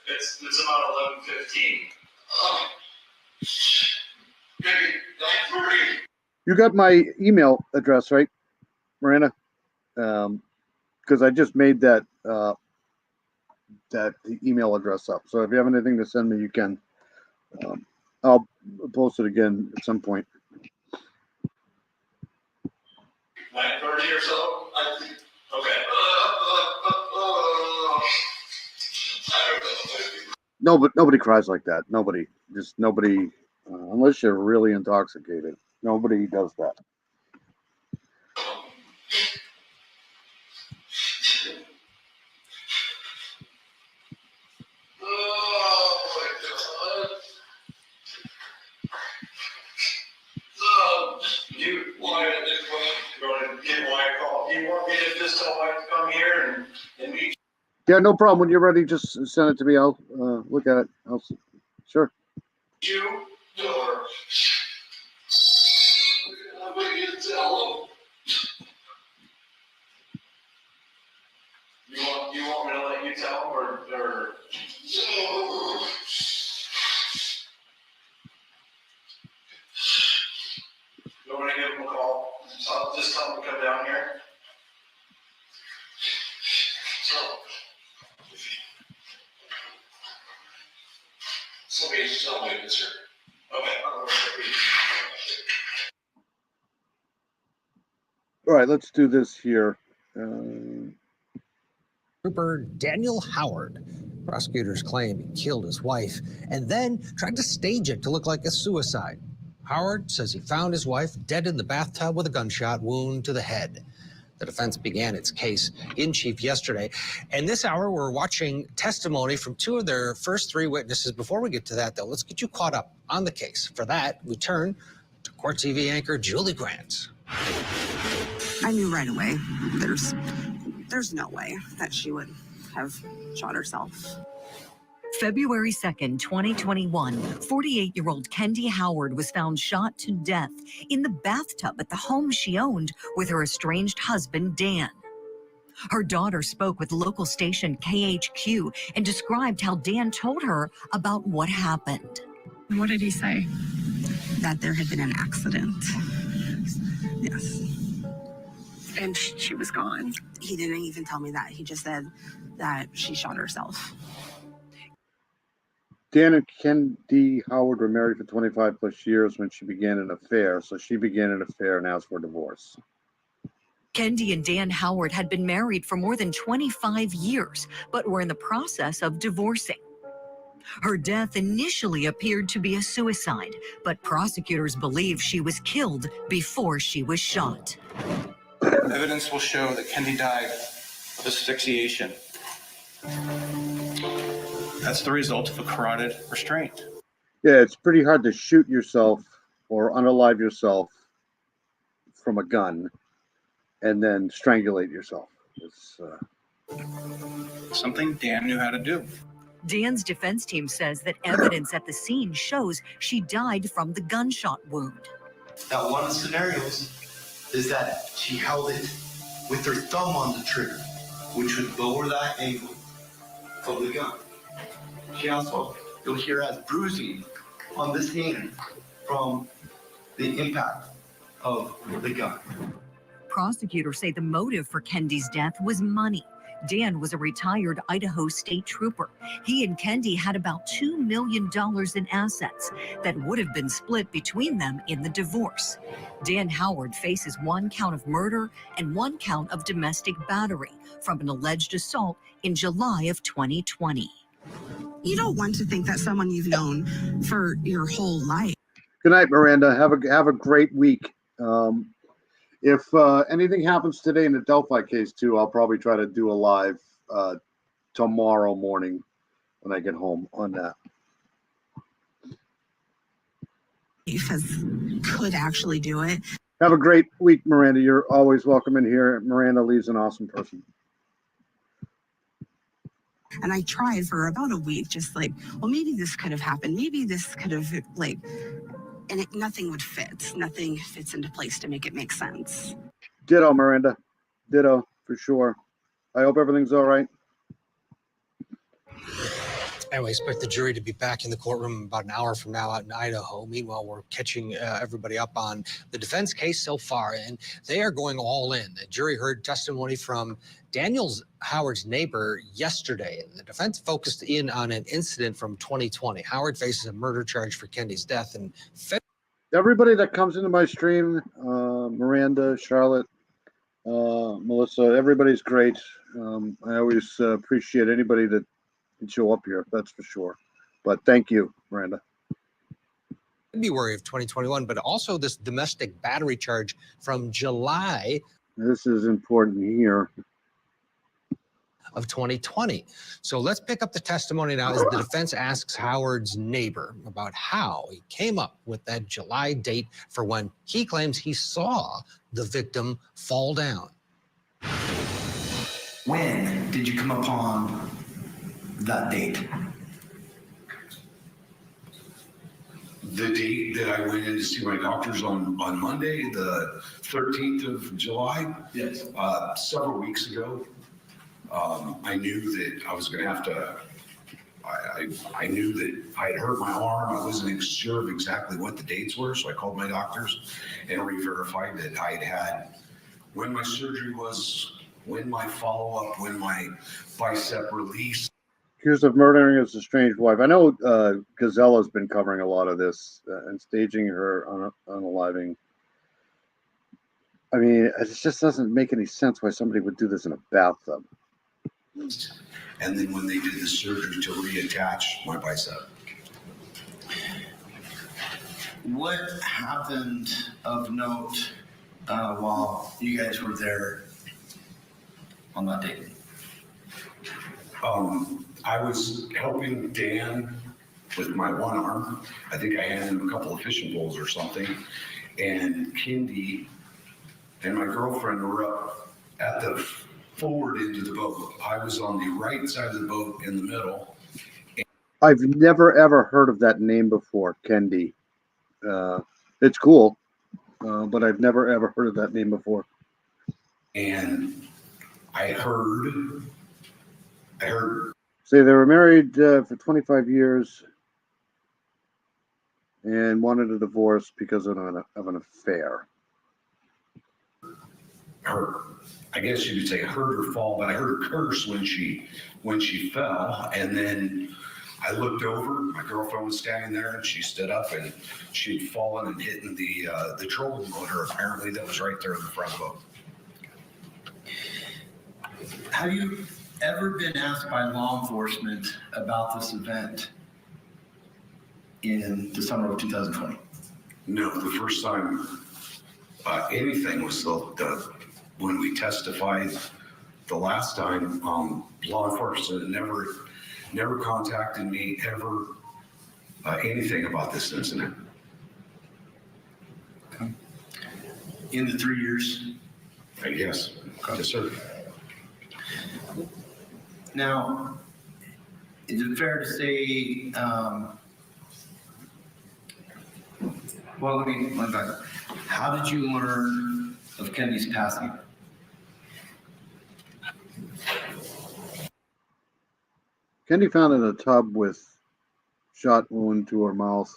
It's about 11:15. Maybe 9:30. You got my email address, right, Miranda? Because I just made that email address up. So if you have anything to send me, you can. I'll post it again at some point. 9:30 or so. I think. Okay. No, but nobody cries like that. Nobody, unless you're really intoxicated. Nobody does that. Do you want me to just tell Mike to come here and meet? Yeah, no problem. When you're ready, just send it to me. I'll look at it. Sure. You or I'm going to tell him. You want me to let you tell him or you want me to give him a call? I'll just tell him to come down here. All right, let's do this here. Trooper Daniel Howard. Prosecutors claim he killed his wife and then tried to stage it to look like a suicide. Howard says he found his wife dead in the bathtub with a gunshot wound to the head. The defense began its case in chief yesterday. And this hour, we're watching testimony from two of their first three witnesses. Before we get to that, though, let's get you caught up on the case. For that, we turn to Court TV anchor Julie Grant. I knew right away there's no way that she would have shot herself. February 2nd, 2021, 48-year-old Kendi Howard was found shot to death in the bathtub at the home she owned with her estranged husband, Dan. Her daughter spoke with local station KHQ and described how Dan told her about what happened. What did he say? That there had been an accident. Yes. And she was gone. He didn't even tell me that. He just said that she shot herself. Dan and Kendi Howard were married for 25 plus years when she began an affair. So she began an affair and asked for a divorce. Kendi and Dan Howard had been married for more than 25 years, but were in the process of divorcing. Her death initially appeared to be a suicide, but prosecutors believe she was killed before she was shot. Evidence will show that Kendi died of asphyxiation. That's the result of a carotid restraint. Yeah, it's pretty hard to shoot yourself or unalive yourself from a gun and then strangulate yourself. It's something Dan knew how to do. Dan's defense team says that evidence at the scene shows she died from the gunshot wound. Now, one of the scenarios is that she held it with her thumb on the trigger, which would lower that angle of the gun. She also, you'll hear as bruising on this hand from the impact of the gun. Prosecutors say the motive for Kendi's death was money. Dan was a retired Idaho state trooper. He and Kendi had about $2 million in assets that would have been split between them in the divorce. Dan Howard faces 1 count of murder and 1 count of domestic battery from an alleged assault in July of 2020. You don't want to think that someone you've known for your whole life. Good night, Miranda. Have a great week. If anything happens today in the Delphi case too, I'll probably try to do a live tomorrow morning when I get home on that. Could actually do it. Have a great week, Miranda. You're always welcome in here. Miranda Lee's an awesome person. And I tried for about a week, just like, well, maybe this could have happened. Maybe this could have, like, and nothing would fit. Nothing fits into place to make it make sense. Ditto, Miranda. Ditto, for sure. I hope everything's all right. Anyway, expect the jury to be back in the courtroom about an hour from now out in Idaho. Meanwhile, we're catching everybody up on the defense case so far, and they are going all in. The jury heard testimony from Daniel Howard's neighbor yesterday. The defense focused in on an incident from 2020. Howard faces a murder charge for Kendi's death in February. Everybody that comes into my stream, Miranda, Charlotte, Melissa, everybody's great. I always appreciate anybody that can show up here, that's for sure. But thank you, Miranda. February of 2021, but also this domestic battery charge from July. This is important here. Of 2020. So let's pick up the testimony now as the defense asks Howard's neighbor about how he came up with that July date for when he claims he saw the victim fall down. When did you come upon that date? The date that I went in to see my doctors on Monday, the 13th of July. Yes. Several weeks ago. I knew that I was going to have to, I knew that I had hurt my arm. I wasn't sure of exactly what the dates were. So I called my doctors and re-verified that I had had when my surgery was, when my follow-up, when my bicep release. Accused of murdering his estranged wife. I know Gazella's been covering a lot of this and staging her unaliving. I mean, it just doesn't make any sense why somebody would do this in a bathtub. And then when they did the surgery to reattach my bicep. What happened of note while you guys were there on that date? I was helping Dan with my one arm. I think I handed him a couple of fishing poles or something. And Kendi and my girlfriend were up at the forward end of the boat. I was on the right side of the boat in the middle. I've never ever heard of that name before, Kendi. It's cool, but I've never ever heard of that name before. And I heard. Say they were married for 25 years and wanted a divorce because of an affair. I guess you could say heard her fall, but I heard her curse when she fell, and then I looked over. My girlfriend was standing there, and she stood up, and she'd fallen and hit the trolling motor. Apparently, that was right there in the front of the boat. Have you ever been asked by law enforcement about this event in the summer of 2020? No, the first time anything was when we testified the last time. Law enforcement never contacted me ever anything about this incident. Okay. In the 3 years? Yes. Okay. Yes, sir. Now, is it fair to say, well, let me back up. How did you learn of Kendi's passing? Kendi found in a tub with shot wound to her mouth.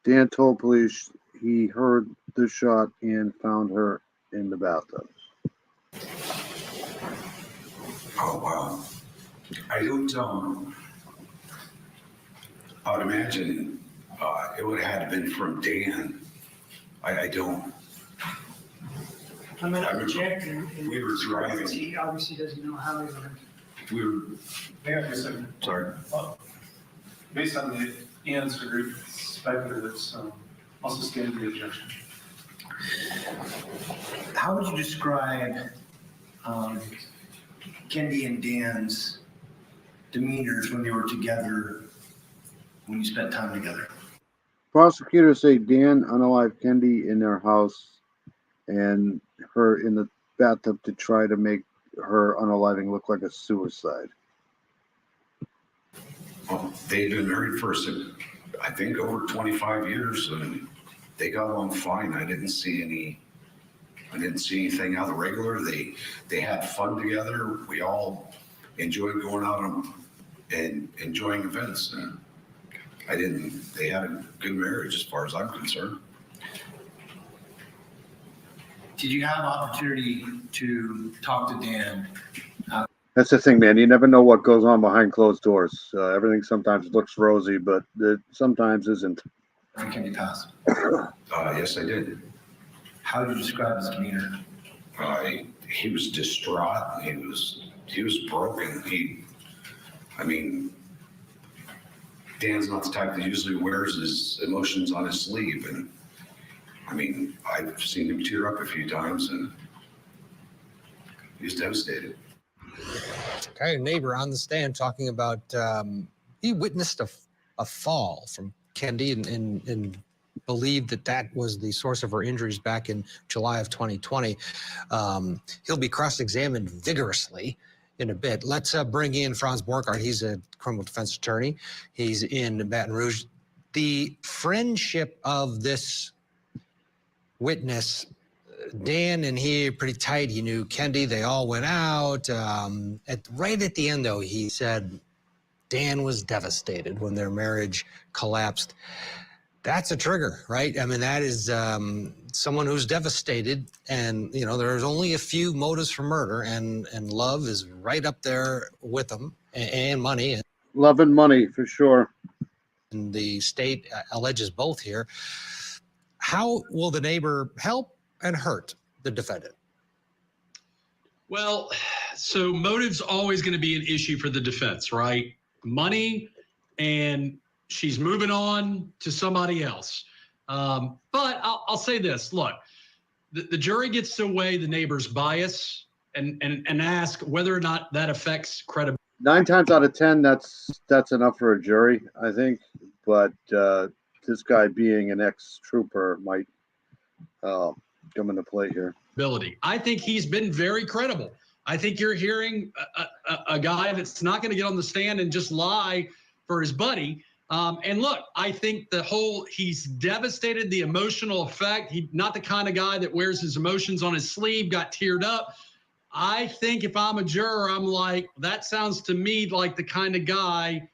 Dan told police he heard the shot and found her in the bathtub. Oh, wow. I don't, I would imagine it would have had to been from Dan. I don't. I'm going to object. We were driving. He obviously doesn't know how he learned. We were, Hang on a second. sorry. Based on the answer, speculatives, also stand the objection. How would you describe Kendi and Dan's demeanors when they were together, when you spent time together? Prosecutors say Dan unalived Kendi in their house and her in the bathtub to try to make her unaliving look like a suicide. Well, they'd been married for, I think, over 25 years, and they got along fine. I didn't see anything out of the regular. They had fun together. We all enjoyed going out and enjoying events. And they had a good marriage as far as I'm concerned. Did you have opportunity to talk to Dan? That's the thing, man. You never know what goes on behind closed doors. Everything sometimes looks rosy, but it sometimes isn't. Can you pass? Yes, I did. How would you describe his demeanor? He was distraught. He was broken. Dan's not the type that usually wears his emotions on his sleeve, and I've seen him tear up a few times, and he's devastated. Okay, a neighbor on the stand talking about he witnessed a fall from Kendi and believed that was the source of her injuries back in July of 2020. He'll be cross-examined vigorously in a bit. Let's bring in Franz Borchardt. He's a criminal defense attorney. He's in Baton Rouge. The friendship of this witness, Dan and he are pretty tight. He knew Kendi. They all went out. Right at the end, though, he said Dan was devastated when their marriage collapsed. That's a trigger, right? That is someone who's devastated, and there's only a few motives for murder, and love is right up there with them, and money. Love and money, for sure. And the state alleges both here. How will the neighbor help and hurt the defendant? Well, so motive's always going to be an issue for the defense, right? Money, and she's moving on to somebody else. But I'll say this: look, the jury gets to weigh the neighbor's bias and ask whether or not that affects credibility. 9 times out of 10, that's enough for a jury, I think. But this guy being an ex-trooper might come into play here. I think he's been very credible. I think you're hearing a guy that's not going to get on the stand and just lie for his buddy. And look, I think he's devastated, the emotional effect. He's not the kind of guy that wears his emotions on his sleeve, got teared up. I think if I'm a juror, I'm like, that sounds to me like the kind of guy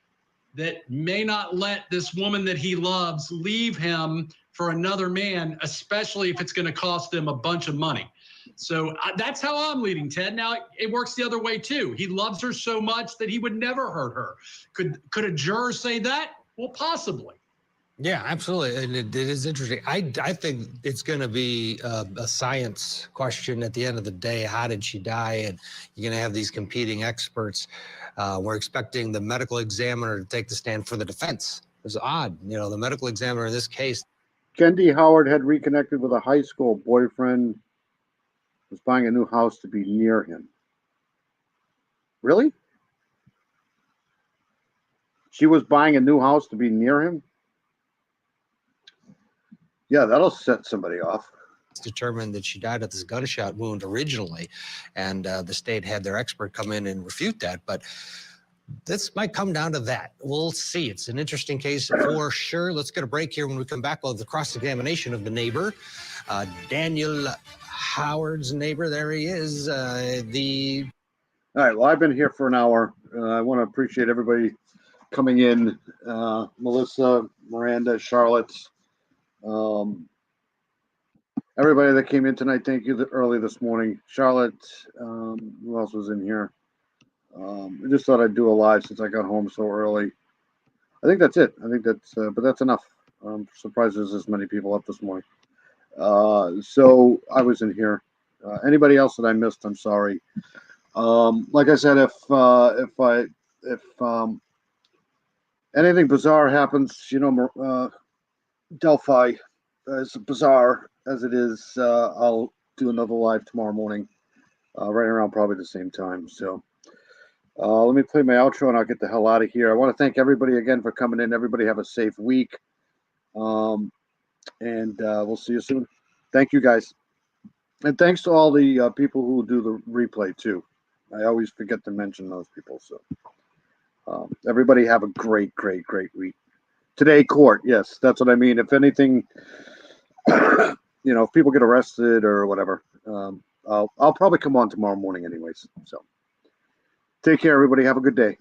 that may not let this woman that he loves leave him for another man, especially if it's going to cost them a bunch of money. So that's how I'm leading, Ted. Now, it works the other way, too. He loves her so much that he would never hurt her. Could a juror say that? Well, possibly. Yeah, absolutely. And it is interesting. I think it's going to be a science question at the end of the day. How did she die? And you're going to have these competing experts. We're expecting the medical examiner to take the stand for the defense. It's odd. You know, the medical examiner in this case. Kendi Howard had reconnected with a high school boyfriend, was buying a new house to be near him. Really? She was buying a new house to be near him? Yeah, that'll set somebody off. It's determined that she died of this gunshot wound originally, and the state had their expert come in and refute that. But this might come down to that. We'll see. It's an interesting case for sure. Let's get a break here. When we come back, we'll have the cross-examination of the neighbor, Daniel Howard's neighbor. There he is. All right, well, I've been here for an hour. I want to appreciate everybody coming in. Melissa, Miranda, Charlotte, everybody that came in tonight, thank you early this morning. Charlotte, who else was in here? I just thought I'd do a live since I got home so early. I think that's it. I think but that's enough. I'm surprised there's this many people up this morning. So I was in here. Anybody else that I missed, I'm sorry. Like I said, if anything bizarre happens, Delphi, as bizarre as it is, I'll do another live tomorrow morning, right around probably the same time. So let me play my outro and I'll get the hell out of here. I want to thank everybody again for coming in. Everybody have a safe week. And we'll see you soon. Thank you, guys. And thanks to all the people who do the replay, too. I always forget to mention those people. So everybody have a great, great, great week. Today, court. Yes, that's what I mean. If anything, if people get arrested or whatever, I'll probably come on tomorrow morning anyways. So take care, everybody. Have a good day.